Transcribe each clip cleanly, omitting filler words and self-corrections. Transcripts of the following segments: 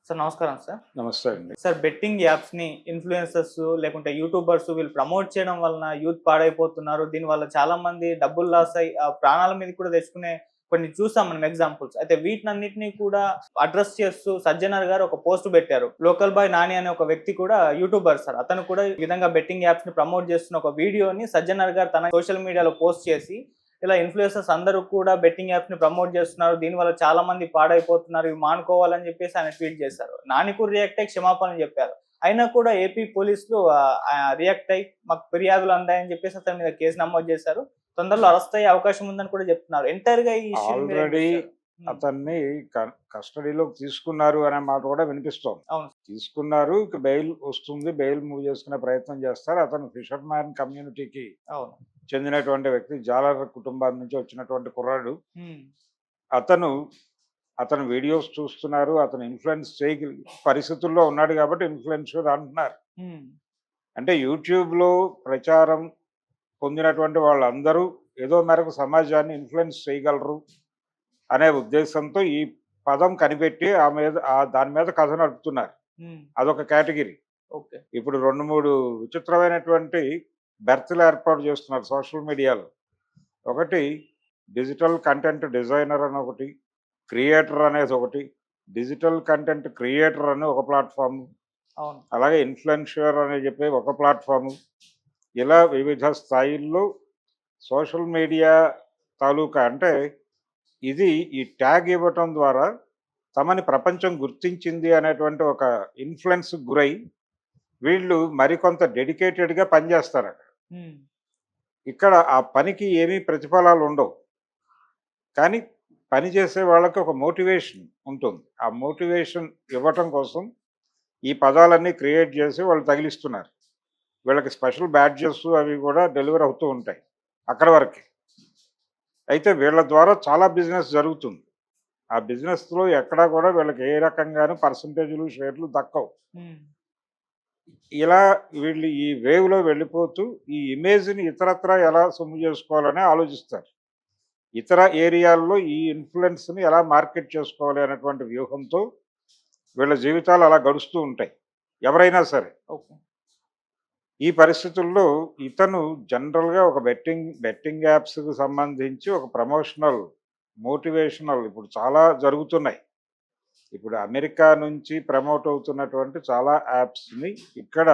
Sir నమస్కారం sir. నమస్తే అండి. సార్ బెట్టింగ్ యాప్స్‌ని ఇన్‌ఫ్లుయెన్సర్స్ లేకుంటే యూట్యూబర్స్ వీళ్ళు ప్రమోట్ చేయడం వలన యూత్ పాడైపోతున్నారు. దీనివల్ల చాలా మంది డబ్బులు లాస్ అయ్యి ప్రాణాల మీదకి కూడా తెచ్చుకునే కొన్ని చూసాం మనం ఎగ్జాంపుల్స్. అయితే వీటినన్నిటిని కూడా అడ్రెస్ చేస్తూ సజ్జనర్ గారు ఒక పోస్ట్ పెట్టారు. లోకల్ బాయ్ నాని అనే ఒక వ్యక్తి కూడా యూట్యూబర్ సార్. అతను కూడా ఈ విధంగా బెట్టింగ్ యాప్స్‌ని ప్రమోట్ చేస్తున్న ఒక వీడియోని సజ్జనర్ గారు తన సోషల్ మీడియాలో పోస్ట్ చేసి ఇలా ఇన్‌ఫ్లుయెన్సర్స్ అందరూ కూడా బెట్టింగ్ యాప్స్‌ని ప్రమోట్ చేస్తున్నారు. దీనివల్ల చాలా మంది పాడైపోతున్నారు. ఇవి మానుకోవాలని చెప్పేసి ఆయన ట్వీట్ చేశారు. నాని కూడా రియాక్ట్ అయ్యి క్షమాపణలు చెప్పారు. అయినా కూడా ఏపీ పోలీసులు రియాక్ట్ అయ్యి మాకు ఫిర్యాదులు అందాయని చెప్పేసి అతని మీద కేసు నమోదు చేశారు. తొందరలో అరెస్ట్ అయ్యే అవకాశం ఉందని కూడా చెప్తున్నారు. ఎంటైర్‌గా ఈ ఇష్యూని మీరేం ఆల్రెడీ చూస్తారు? అతన్ని కస్టడీలోకి తీసుకున్నారు అనే మాట కూడా వినిపిస్తోంది. అవును. తీసుకున్నారు. ఇక బెయిల్ వస్తుంది. బెయిల్ మూవ్ చేసుకునే ప్రయత్నం చేస్తారు. అతను ఫిషర్ మ్యాన్ కమ్యూనిటీకి అవును. చెందినటువంటి వ్యక్తి. జాలర్ కుటుంబం నుంచి వచ్చినటువంటి కుర్రాడు. హ్మ్. అతను వీడియోస్ చూస్తున్నారు. అతను ఇన్ఫ్లుయెన్స్ చేయగలి పరిస్థితుల్లో ఉన్నాడు కాబట్టి ఇన్ఫ్లుయెన్సర్ అంటున్నారు. హ్మ్. అంటే యూట్యూబ్‌లో ప్రచారం పొందినటువంటి వాళ్ళందరూ ఏదో మేరకు సమాజాన్ని ఇన్ఫ్లుయెన్స్ చేయగలరు అనే ఉద్దేశంతో ఈ పదం కనిపెట్టి దాని మీద కథ నడుపుతున్నారు. హ్మ్. అదొక కేటగిరీ. ఓకే. ఇప్పుడు 2, 3 విచిత్రమైనటువంటి బెర్త్‌లు ఏర్పాటు చేస్తున్నారు సోషల్ మీడియాలో. ఒకటి డిజిటల్ కంటెంట్ డిజైనర్ అని ఒకటి, క్రియేటర్ అనేది ఒకటి, డిజిటల్ కంటెంట్ క్రియేటర్ అని ఒక ప్లాట్‌ఫార్మ్, అవును. అలాగే ఇన్‌ఫ్లుయెన్సర్ అని చెప్పి ఒక ప్లాట్‌ఫార్మ్. ఇలా వివిధ స్థాయిల్లో సోషల్ మీడియా తాలూకా అంటే ఇది ఈ ట్యాగ్ ఇవ్వటం ద్వారా తమని ప్రపంచం గుర్తించింది అనేటువంటి ఒక ఇన్ఫ్లుయెన్స్‌కి గురై వీళ్ళు మరికొంత డెడికేటెడ్‌గా పనిచేస్తారట. హ్మ్. ఇక్కడ ఆ పనికి ఏమీ ప్రతిఫలాలు ఉండవు. కానీ పని చేసే వాళ్ళకి ఒక మోటివేషన్ ఉంటుంది. ఆ మోటివేషన్ ఇవ్వటం కోసం ఈ పదాలన్నీ క్రియేట్ చేసి వాళ్ళు తగిలిస్తున్నారు. వీళ్ళకి స్పెషల్ బ్యాడ్జెస్ అవి కూడా డెలివరీ అవుతూ ఉంటాయి. అక్కడి వరకే. అయితే వీళ్ళ ద్వారా చాలా బిజినెస్ జరుగుతుంది. ఆ బిజినెస్‌లో ఎక్కడా కూడా వీళ్ళకి ఏ రకంగాను పర్సెంటేజ్‌లు, షేర్లు దక్కవు. హ్మ్. ఇలా వీళ్ళు ఈ వేవ్‌లో వెళ్ళిపోతూ ఈ ఇమేజ్‌ని ఇతరత్రా ఎలా సొమ్ము చేసుకోవాలని ఆలోచిస్తారు. ఇతర ఏరియాల్లో ఈ ఇన్‌ఫ్లుయెన్స్‌ని ఎలా మార్కెట్ చేసుకోవాలి అనేటువంటి వ్యూహంతో వీళ్ళ జీవితాలు అలా గడుస్తూ ఉంటాయి. ఎవరైనా సరే. ఓకే. ఈ పరిస్థితుల్లో ఇతను జనరల్‌గా ఒక బెట్టింగ్ యాప్స్‌కి సంబంధించి ఒక ప్రమోషనల్, మోటివేషనల్ ఇప్పుడు చాలా జరుగుతున్నాయి. ఇప్పుడు అమెరికా నుంచి ప్రమోట్ అవుతున్నటువంటి చాలా యాప్స్‌ని ఇక్కడ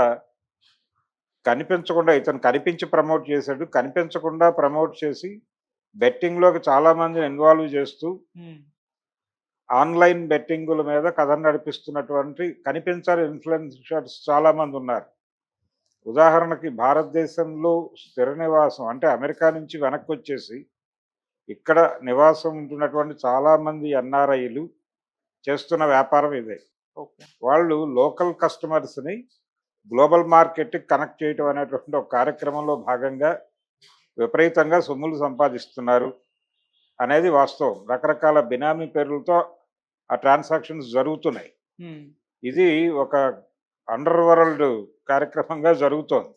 కనిపించకుండా ఇతను కనిపించి ప్రమోట్ చేశాడు. కనిపించకుండా ప్రమోట్ చేసి బెట్టింగ్‌లోకి చాలామందిని ఇన్వాల్వ్ చేస్తూ హ్మ్. ఆన్‌లైన్ బెట్టింగుల మీద కథ నడిపిస్తున్నటువంటి కనిపించని ఇన్‌ఫ్లుయెన్సర్స్ చాలామంది ఉన్నారు. ఉదాహరణకి భారతదేశంలో స్థిర నివాసం అంటే అమెరికా నుంచి వెనక్కొచ్చేసి ఇక్కడ నివాసం ఉంటున్నటువంటి చాలామంది ఎన్ఆర్ఐలు చేస్తున్న వ్యాపారం ఇదే. ఓకే. వాళ్ళు లోకల్ కస్టమర్స్‌ని గ్లోబల్ మార్కెట్‌కి కనెక్ట్ చేయటం అనేటువంటి ఒక కార్యక్రమంలో భాగంగా విపరీతంగా సొమ్ములు సంపాదిస్తున్నారు అనేది వాస్తవం. రకరకాల బినామీ పేర్లతో ఆ ట్రాన్సాక్షన్స్ జరుగుతున్నాయి. హ్మ్. ఇది ఒక అండర్ వరల్డ్ కార్యక్రమంగా జరుగుతోంది.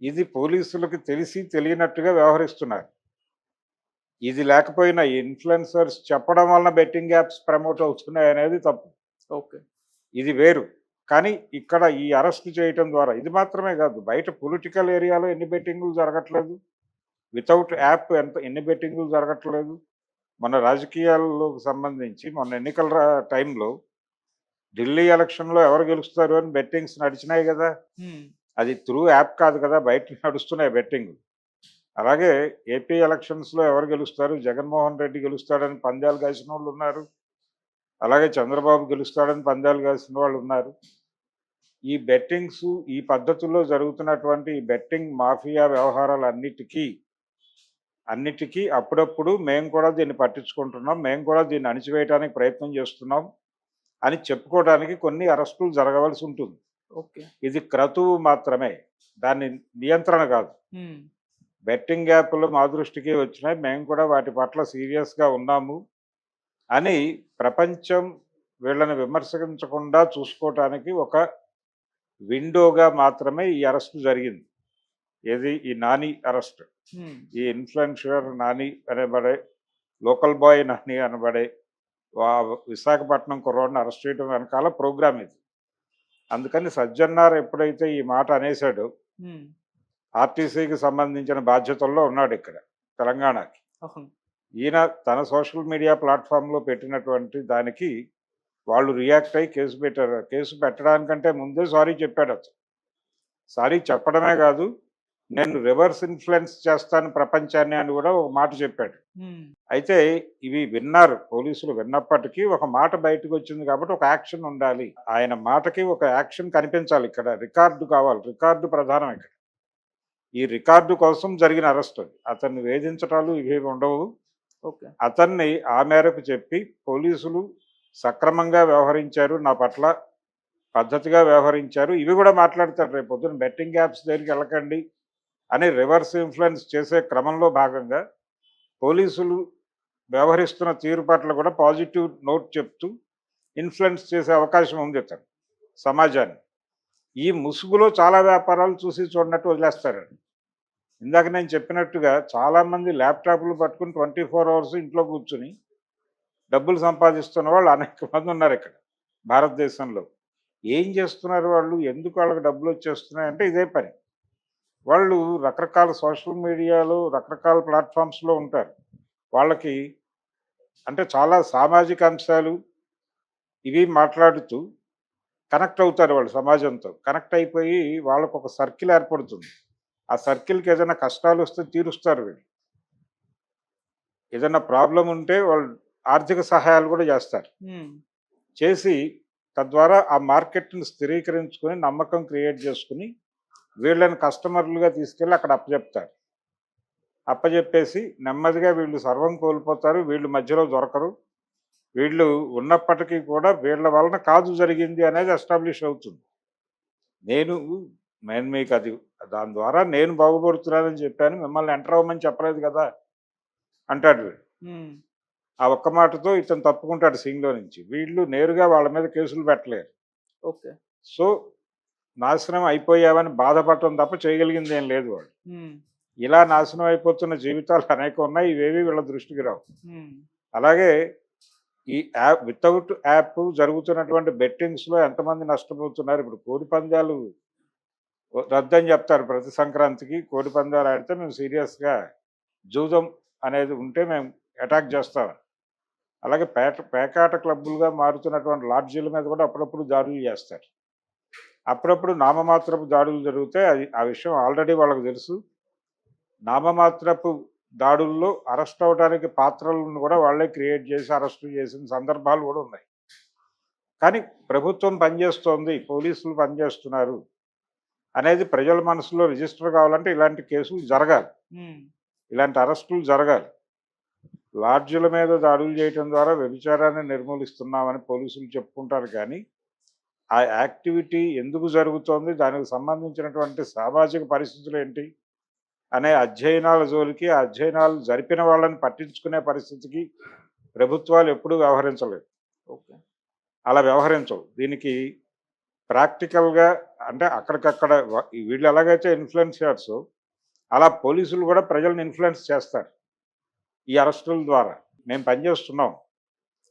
ఇది పోలీసులకు తెలిసి తెలియనట్టుగా వ్యవహరిస్తున్నారు. ఇది లేకపోయినా ఈ ఇన్‌ఫ్లుయెన్సర్స్ చెప్పడం వలన బెట్టింగ్ యాప్స్ ప్రమోట్ అవుతున్నాయనేది తప్పు. ఓకే. ఇది వేరు. కానీ ఇక్కడ ఈ అరెస్ట్ చేయటం ద్వారా ఇది మాత్రమే కాదు. బయట పొలిటికల్ ఏరియాలో ఎన్ని బెట్టింగులు జరగట్లేదు. వితౌట్ యాప్ ఎన్ని బెట్టింగులు జరగట్లేదు. మన రాజకీయాల్లోకి సంబంధించి మొన్న ఎన్నికల టైంలో ఢిల్లీ ఎలక్షన్‌లో ఎవరు గెలుస్తారు అని బెట్టింగ్స్ నడిచినాయి గదా! హ్మ్. అది త్రూ యాప్ కాదు కదా! బయట నడుస్తున్నాయి బెట్టింగులు. అలాగే ఏపీ ఎలక్షన్స్‌లో ఎవరు గెలుస్తారు? జగన్మోహన్ రెడ్డి గెలుస్తాడని పందాలు కాసినోళ్ళున్నారు. అలాగే చంద్రబాబు గెలుస్తాడని పందాలు కాసిన వాళ్ళున్నారు. ఈ బెట్టింగ్స్ ఈ పద్ధతుల్లో జరుగుతున్నటువంటి ఈ బెట్టింగ్ మాఫియా అన్నిటికీ అప్పుడప్పుడు మేము కూడా దీన్ని పట్టించుకుంటున్నాం. మేము కూడా దీన్ని అణిచివేయడానికి ప్రయత్నం చేస్తున్నాం అని చెప్పుకోవడానికి కొన్ని అరెస్టులు జరగవలసి ఉంటుంది. ఓకే. ఇది క్రతువు మాత్రమే. దాన్ని నియంత్రణ కాదు. హ్మ్. బెట్టింగ్ యాప్‌లు మా దృష్టికి వచ్చినాయి. మేము కూడా వాటి పట్ల సీరియస్‌గా ఉన్నాము అని ప్రపంచం వీళ్ళని విమర్శించకుండా చూసుకోవటానికి ఒక విండోగా మాత్రమే ఈ అరెస్ట్ జరిగింది. ఏది ఈ నాని అరెస్ట్. హ్మ్. ఈ ఇన్‌ఫ్లుయెన్సర్ నాని అనబడే లోకల్ బాయ్ నాని అనబడే విశాఖపట్నం కుర్రోడిని అరెస్ట్ చేయడం వెనకాల ప్రోగ్రామ్ ఇది. అందుకని సజ్జన్నార్ ఎప్పుడైతే ఈ మాట అనేసాడో, ఉమ్, ఆర్టీసీకి సంబంధించిన బాధ్యతల్లో ఉన్నాడు ఇక్కడ తెలంగాణకి. అవును. ఈయన తన సోషల్ మీడియా ప్లాట్ఫామ్లో పెట్టినటువంటి దానికి వాళ్ళు రియాక్ట్ అయ్యి కేసు పెట్టారు. కేసు పెట్టడానికంటే ముందే సారీ చెప్పాడు అతను. సారీ చెప్పడమే కాదు, నేను రివర్స్ ఇన్ఫ్లుయెన్స్ చేస్తాను ప్రపంచాన్ని అని కూడా ఒక మాట చెప్పాడు. ఉమ్, అయితే ఇవి విన్నారు, పోలీసులు విన్నప్పటికీ ఒక మాట బయటకు వచ్చింది కాబట్టి ఒక యాక్షన్ ఉండాలి. ఆయన మాటకి ఒక యాక్షన్ కనిపించాలి. ఇక్కడ రికార్డు కావాలి, రికార్డు ప్రధానం ఇక్కడ. ఈ రికార్డు కోసం జరిగిన అరెస్ట్ అది. అతన్ని వేధించటాలు ఇవేవి ఉండవు. ఓకే. అతన్ని ఆ మేరకు చెప్పి పోలీసులు సక్రమంగా వ్యవహరించారు, నా పట్ల పద్ధతిగా వ్యవహరించారు, ఇవి కూడా మాట్లాడతారు. రేపు పొద్దున బెట్టింగ్ యాప్స్ దగ్గరికి వెళ్ళకండి అని రివర్స్ ఇన్ఫ్లుయెన్స్ చేసే క్రమంలో భాగంగా పోలీసులు వ్యవహరిస్తున్న తీరు పట్ల కూడా పాజిటివ్ నోట్ చెప్తూ ఇన్ఫ్లుయెన్స్ చేసే అవకాశం ఉంది అతను సమాజాన్ని. ఈ ముసుగులో చాలా వ్యాపారాలు చూసి చూడనట్టు వదిలేస్తారండి. ఇందాక నేను చెప్పినట్టుగా చాలామంది ల్యాప్టాప్లు పట్టుకుని 24 అవర్స్ ఇంట్లో కూర్చుని డబ్బులు సంపాదిస్తున్న వాళ్ళు అనేక మంది ఉన్నారు ఇక్కడ భారతదేశంలో. ఏం చేస్తున్నారు వాళ్ళు, ఎందుకు వాళ్ళకి డబ్బులు వచ్చేస్తున్నాయి అంటే ఇదే పని. వాళ్ళు రకరకాల సోషల్ మీడియాలో రకరకాల ప్లాట్ఫామ్స్లో ఉంటారు. వాళ్ళకి అంటే చాలా సామాజిక అంశాలు ఇవి మాట్లాడుతూ కనెక్ట్ అవుతారు. వాళ్ళు సమాజంతో కనెక్ట్ అయిపోయి వాళ్ళకు ఒక సర్కిల్ ఏర్పడుతుంది. ఆ సర్కిల్కి ఏదైనా కష్టాలు వస్తే తీరుస్తారు వీళ్ళు. ఏదైనా ప్రాబ్లం ఉంటే వాళ్ళు ఆర్థిక సహాయాలు కూడా చేస్తారు. ఉమ్, చేసి తద్వారా ఆ మార్కెట్ని స్థిరీకరించుకొని నమ్మకం క్రియేట్ చేసుకుని వీళ్ళని కస్టమర్లుగా తీసుకెళ్ళి అక్కడ అప్పచెప్తారు. అప్పచెప్పేసి నెమ్మదిగా వీళ్ళు సర్వం కోల్పోతారు, వీళ్ళు మధ్యలో దొరకరు. వీళ్ళు ఉన్నప్పటికీ కూడా వీళ్ళ వలన కాదు జరిగింది అనేది ఎస్టాబ్లిష్ అవుతుంది. నేను నేను మీకు అది దాని ద్వారా నేను బాగుపడుతున్నానని చెప్పాను, మిమ్మల్ని ఎంటర్ అవ్వమని చెప్పలేదు కదా అంటాడు వీడు. ఉమ్, ఆ ఒక్క మాటతో ఇతను తప్పుకుంటాడు సీన్లో నుంచి. వీళ్ళు నేరుగా వాళ్ళ మీద కేసులు పెట్టలేరు. ఓకే. సో నాశనం అయిపోయావని బాధపడటం తప్ప చేయగలిగింది ఏం లేదు వాళ్ళు. ఉమ్, ఇలా నాశనం అయిపోతున్న జీవితాలు అనేక ఉన్నాయి, ఇవేవి వీళ్ళ దృష్టికి రావు. ఉమ్, అలాగే ఈ యాప్ వితౌట్ యాప్ జరుగుతున్నటువంటి బెట్టింగ్స్లో ఎంతమంది నష్టపోతున్నారు. ఇప్పుడు కోడి పందాలు రద్దని చెప్తారు ప్రతి సంక్రాంతికి. కోడి పందాలు ఆడితే మేము సీరియస్గా జూదం అనేది ఉంటే మేము అటాక్ చేస్తాం. అలాగే పేకాట క్లబ్బులుగా మారుతున్నటువంటి లాడ్జీల మీద కూడా అప్పుడప్పుడు దాడులు చేస్తారు. అప్పుడప్పుడు నామమాత్రపు దాడులు జరుగుతాయి. అది ఆ విషయం ఆల్రెడీ వాళ్ళకు తెలుసు. నామమాత్రపు దాడుల్లో అరెస్ట్ అవడానికి పాత్రలను కూడా వాళ్ళే క్రియేట్ చేసి అరెస్టు చేసిన సందర్భాలు కూడా ఉన్నాయి. కానీ ప్రభుత్వం పనిచేస్తోంది, పోలీసులు పనిచేస్తున్నారు అనేది ప్రజల మనసులో రిజిస్టర్ కావాలంటే ఇలాంటి కేసులు జరగాలి, ఉమ్, ఇలాంటి అరెస్టులు జరగాలి. లాడ్జీల మీద దాడులు చేయడం ద్వారా వ్యభిచారాన్ని నిర్మూలిస్తున్నామని పోలీసులు చెప్పుకుంటారు, కానీ ఆ యాక్టివిటీ ఎందుకు జరుగుతోంది, దానికి సంబంధించినటువంటి సామాజిక పరిస్థితులు ఏంటి అనే అధ్యయనాల జోలికి, ఆ అధ్యయనాలు జరిపిన వాళ్ళని పట్టించుకునే పరిస్థితికి ప్రభుత్వాలు ఎప్పుడూ వ్యవహరించలేదు. ఓకే. అలా వ్యవహరించవు. దీనికి ప్రాక్టికల్గా అంటే అక్కడికక్కడ వీళ్ళు ఎలాగైతే ఇన్ఫ్లుయెన్సర్స్, అలా పోలీసులు కూడా ప్రజలను ఇన్ఫ్లుయెన్స్ చేస్తారు ఈ అరెస్టుల ద్వారా. మేము పనిచేస్తున్నాం,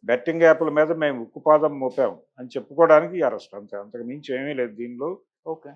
బెట్టింగ్ యాప్ల మీద మేము ఉక్కుపాదం మోపాం అని చెప్పుకోవడానికి ఈ అరెస్ట్, అంతే. అంతకు మించి ఏమీ లేదు దీనిలో. ఓకే.